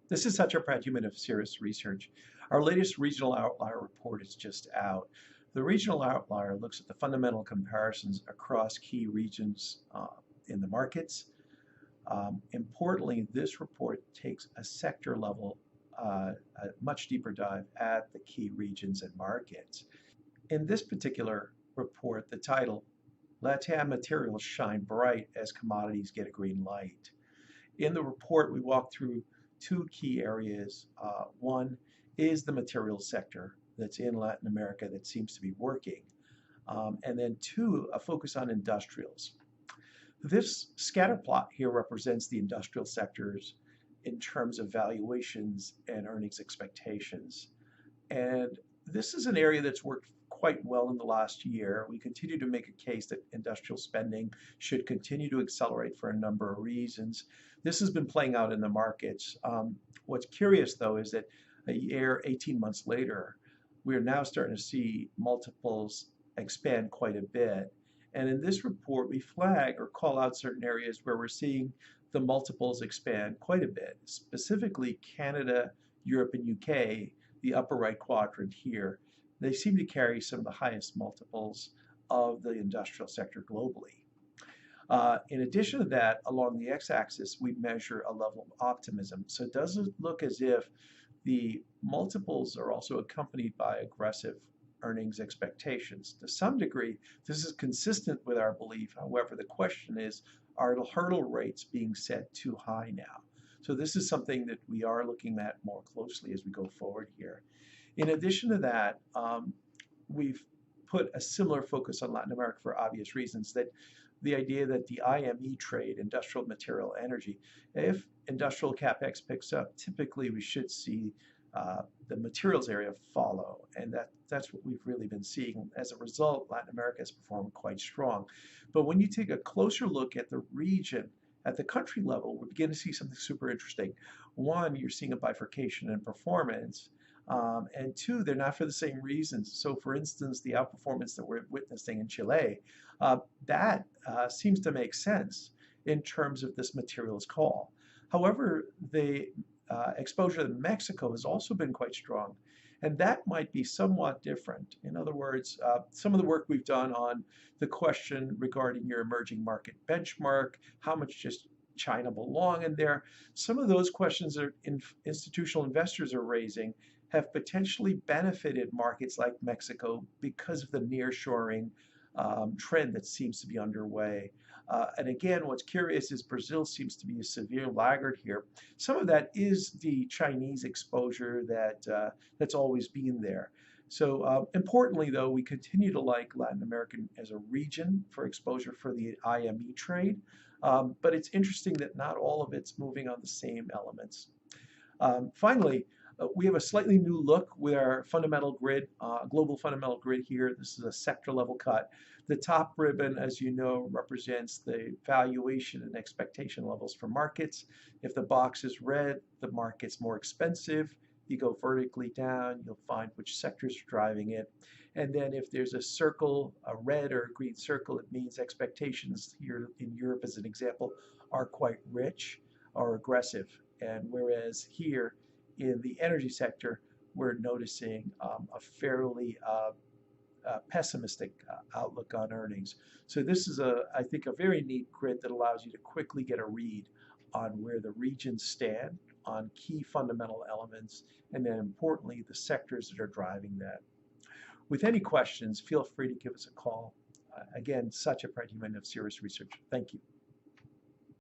This is Satya Pradyuman of Cirrus Research. Our latest regional outlier report is just out. The regional outlier looks at the fundamental comparisons across key regions in the markets. Importantly, this report takes a sector level, a much deeper dive at the key regions and markets. In this particular report, the title, LatAm Materials Shine Bright as Commodities Get a Green Light. In the report, we walk through two key areas. One is the materials sector that's in Latin America that seems to be working. And then two, a focus on industrials. This scatter plot here represents the industrial sectors in terms of valuations and earnings expectations. And this is an area that's worked quite well in the last year. We continue to make a case that industrial spending should continue to accelerate for a number of reasons. This has been playing out in the markets. What's curious, though, is that a year, 18 months later, we're now starting to see multiples expand quite a bit. And in this report, we flag or call out certain areas where we're seeing the multiples expand quite a bit, specifically Canada, Europe, and UK, the upper right quadrant here. They seem to carry some of the highest multiples of the industrial sector globally. In addition to that, along the x-axis, we measure a level of optimism. So it doesn't look as if the multiples are also accompanied by aggressive earnings expectations. To some degree, this is consistent with our belief. However, the question is, are the hurdle rates being set too high now? So this is something that we are looking at more closely as we go forward here. In addition to that, we've put a similar focus on Latin America for obvious reasons, that the idea that the IME trade, industrial material energy, if industrial capex picks up, typically we should see the materials area follow, and that's what we've really been seeing. As a result, Latin America has performed quite strong. But when you take a closer look at the region, at the country level, we begin to see something super interesting. One, you're seeing a bifurcation in performance, and two, they're not for the same reasons. So for instance, the outperformance that we're witnessing in Chile, that seems to make sense in terms of this materials call. However, the exposure to Mexico has also been quite strong, and that might be somewhat different. In other words, some of the work we've done on the question regarding your emerging market benchmark, how much just China belong in there, some of those questions that institutional investors are raising have potentially benefited markets like Mexico because of the nearshoring trend that seems to be underway. And again, what's curious is Brazil seems to be a severe laggard here. Some of that is the Chinese exposure that's always been there. So importantly, though, we continue to like Latin America as a region for exposure for the IME trade. But it's interesting that not all of it's moving on the same elements. Finally, we have a slightly new look with our fundamental grid, global fundamental grid here. This is a sector level cut. The top ribbon, as you know, represents the valuation and expectation levels for markets. If the box is red, the market's more expensive. You go vertically down, you'll find which sectors are driving it. And then if there's a circle, a red or a green circle, it means expectations here in Europe, as an example, are quite rich or aggressive. And whereas here in the energy sector, we're noticing a fairly pessimistic outlook on earnings. So this is, I think, a very neat grid that allows you to quickly get a read on where the regions stand on key fundamental elements, and then importantly, the sectors that are driving that. With any questions, feel free to give us a call. Again, Satya Pradyuman of Cirrus Research. Thank you.